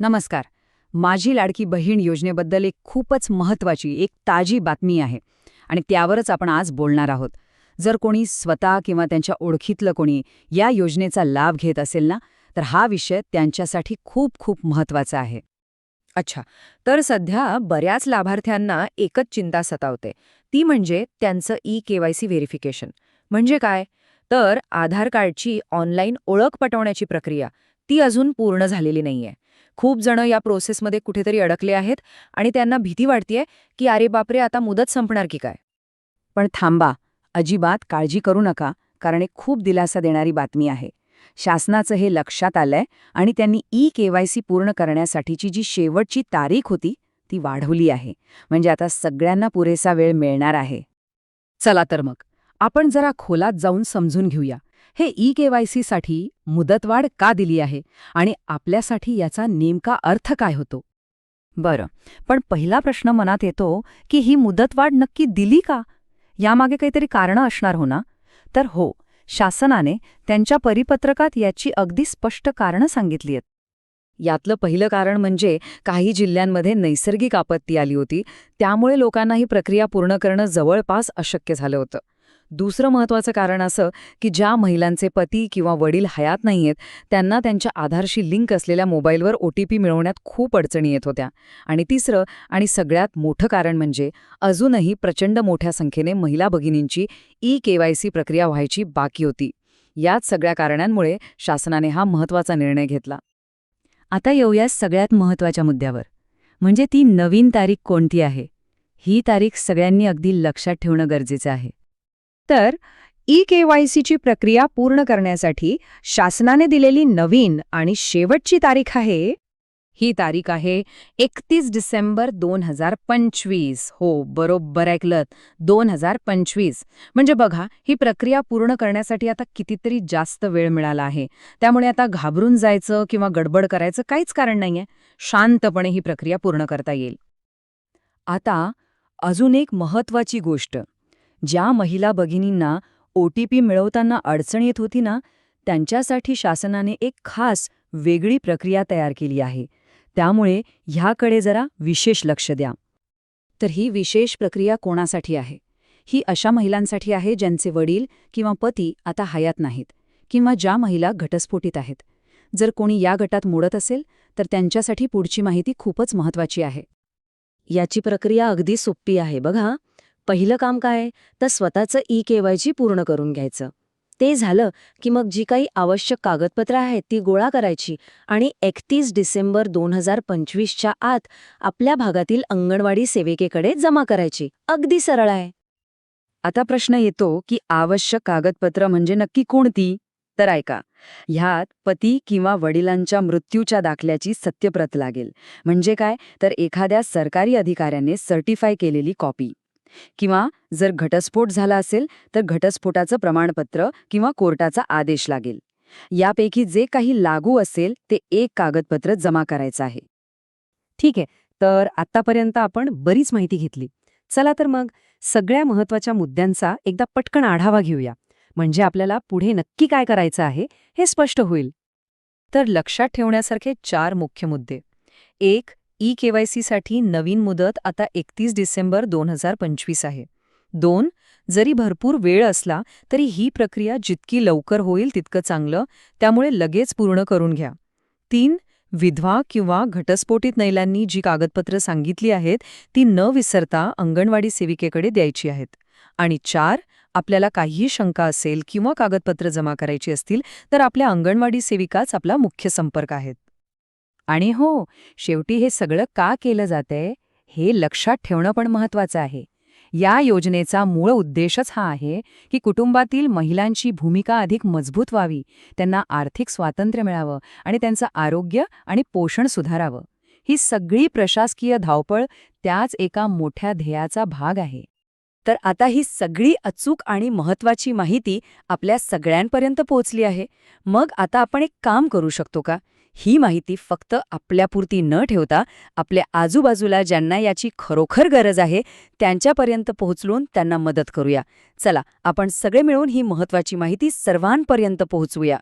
नमस्कार. माझी लाडकी बहीण योजनेबद्दल एक खूपच महत्त्वाची, एक ताजी बातमी आहे आणि त्यावरच आपण आज बोलणार आहोत. जर कोणी स्वतः किंवा त्यांच्या ओळखीतलं कोणी या योजनेचा लाभ घेत असेल ना, तर हा विषय त्यांच्यासाठी खूप खूप महत्त्वाचा आहे. अच्छा. तर सध्या बऱ्याच लाभार्थ्यांना एकच चिंता सतावते. ती म्हणजे त्यांचं ई-केवायसी व्हेरिफिकेशन. म्हणजे काय? तर आधार कार्डची ऑनलाईन ओळख पटवण्याची प्रक्रिया ती अजून पूर्ण झालेली नाहीये. खूप जण या प्रोसेसमध्ये कुठेतरी अडकले आहेत आणि त्यांना भीती वाटतेय की अरे बापरे, आता मुदत संपणार की काय? पण थांबा, अजिबात काळजी करू नका, कारण एक खूप दिलासा देणारी बातमी आहे. शासनाचं हे लक्षात आलंय आणि त्यांनी ई-केवायसी पूर्ण करण्यासाठीची जी शेवटची तारीख होती ती वाढवली आहे. म्हणजे आता सगळ्यांना पुरेसा वेळ मिळणार आहे. चला तर मग, आपण जरा खोलात जाऊन समजून घेऊया. हे ई-केवायसीसाठी मुदतवाढ का दिली आहे आणि आपल्यासाठी याचा नेमका अर्थ काय होतो? बरं, पण पहिला प्रश्न मनात येतो की ही मुदतवाढ नक्की दिली का? यामागे काहीतरी कारणं असणार हो ना? तर हो, शासनाने त्यांच्या परिपत्रकात याची अगदी स्पष्ट कारणं सांगितली आहेत. यातलं पहिलं कारण म्हणजे काही जिल्ह्यांमध्ये नैसर्गिक आपत्ती आली होती, त्यामुळे लोकांना ही प्रक्रिया पूर्ण करणं जवळपास अशक्य झालं होतं. दुसरं महत्त्वाचं कारण असं की ज्या महिलांचे पती किंवा वडील हयात नाहीयेत, त्यांना त्यांच्या आधारशी लिंक असलेल्या मोबाईलवर OTP मिळवण्यात खूप अडचणी येत होत्या. आणि तिसरं आणि सगळ्यात मोठं कारण म्हणजे अजूनही प्रचंड मोठ्या संख्येने महिला भगिनींची ई-केवायसी प्रक्रिया व्हायची बाकी होती. याच सगळ्या कारणांमुळे शासनाने हा महत्त्वाचा निर्णय घेतला. आता येऊया सगळ्यात महत्त्वाच्या मुद्द्यावर, म्हणजे ती नवीन तारीख कोणती आहे. ही तारीख सगळ्यांनी अगदी लक्षात ठेवणं गरजेचं आहे. तर ई-केवायसीची प्रक्रिया पूर्ण करण्यासाठी शासनाने दिलेली नवीन आणि शेवटची तारीख आहे. ही तारीख आहे 31 डिसेंबर 2025. हो, बरोबर ऐकलत, 2025. म्हणजे बघा, ही प्रक्रिया पूर्ण करण्यासाठी आता कितीतरी जास्त वेळ मिळाला आहे. त्यामुळे आता घाबरून जायचं किंवा गडबड करायचं काहीच कारण नाहीये. शांतपणे ही प्रक्रिया पूर्ण करता येईल. आता अजून एक महत्त्वाची गोष्ट, ज्या महिला भगिनींना OTP मिळवताना अडचण येत होती ना, त्यांच्यासाठी शासनाने एक खास वेगळी प्रक्रिया तयार केली आहे. त्यामुळे ह्याकडे जरा विशेष लक्ष द्या. तर ही विशेष प्रक्रिया कोणासाठी आहे? ही अशा महिलांसाठी आहे ज्यांचे वडील किंवा पती आता हयात नाहीत, किंवा ज्या महिला घटस्फोटित आहेत. जर कोणी या गटात मोडत असेल तर त्यांच्यासाठी पुढची माहिती खूपच महत्त्वाची आहे. याची प्रक्रिया अगदी सोपी आहे बघा. पहिलं काम काय तर स्वतःचं ई-केवायसी पूर्ण करून घ्यायचं. ते झालं की मग जी काही आवश्यक कागदपत्रं आहेत ती गोळा करायची आणि 31 डिसेंबर 2025च्या आत आपल्या भागातील अंगणवाडी सेविकेकडे जमा करायची. अगदी सरळ आहे. आता प्रश्न येतो की आवश्यक कागदपत्र म्हणजे नक्की कोणती? तर ऐका, ह्यात पती किंवा वडिलांच्या मृत्यूच्या दाखल्याची सत्यप्रत लागेल. म्हणजे काय तर एखाद्या सरकारी अधिकाऱ्याने सर्टिफाय केलेली कॉपी, किंवा जर घटस्फोट झाला असेल तर घटस्फोटाचं प्रमाणपत्र किंवा कोर्टाचा आदेश लागेल. यापैकी जे काही लागू असेल ते एक कागदपत्र जमा करायचं आहे. ठीक आहे, तर आत्तापर्यंत आपण बरीच माहिती घेतली. चला तर मग सगळ्या महत्त्वाच्या मुद्द्यांचा एकदा पटकन आढावा घेऊया, म्हणजे आपल्याला पुढे नक्की काय करायचं आहे हे स्पष्ट होईल. तर लक्षात ठेवण्यासारखे 4 मुख्य मुद्दे. 1. ई-केवायसीसाठी नवीन मुदत आता 31 डिसेंबर 2025 आहे. 2. जरी भरपूर वेळ असला तरी ही प्रक्रिया जितकी लवकर होईल तितकं चांगलं, त्यामुळे लगेच पूर्ण करून घ्या. 3. विधवा किंवा घटस्फोटित महिलांनी जी कागदपत्रं सांगितली आहेत ती न विसरता अंगणवाडी सेविकेकडे द्यायची आहेत. आणि 4. आपल्याला काहीही शंका असेल किंवा कागदपत्र जमा करायची असतील तर आपल्या अंगणवाडी सेविकाच आपला मुख्य संपर्क आहेत. आणि हो, शेवटी हे सगळं का केलं जातंय हे लक्षात ठेवणं पण महत्त्वाचं आहे. या योजनेचा मूळ उद्देशच हा आहे की कुटुंबातील महिलांची भूमिका अधिक मजबूत व्हावी, त्यांना आर्थिक स्वातंत्र्य मिळावं आणि त्यांचं आरोग्य आणि पोषण सुधारावं. ही सगळी प्रशासकीय धावपळ त्याच एका मोठ्या ध्येयाचा भाग आहे. तर आता ही सगळी अचूक आणि महत्त्वाची माहिती आपल्या सगळ्यांपर्यंत पोहोचली आहे. मग आता आपण एक काम करू शकतो का? ही माहिती फक्त आपल्यापुरती न ठेवता आपल्या आजूबाजूला ज्यांना याची खरोखर गरज आहे त्यांच्यापर्यंत पोहोचवून त्यांना मदत करूया. चला, आपण सगळे मिळून ही महत्त्वाची माहिती सर्वांपर्यंत पोहोचवूया.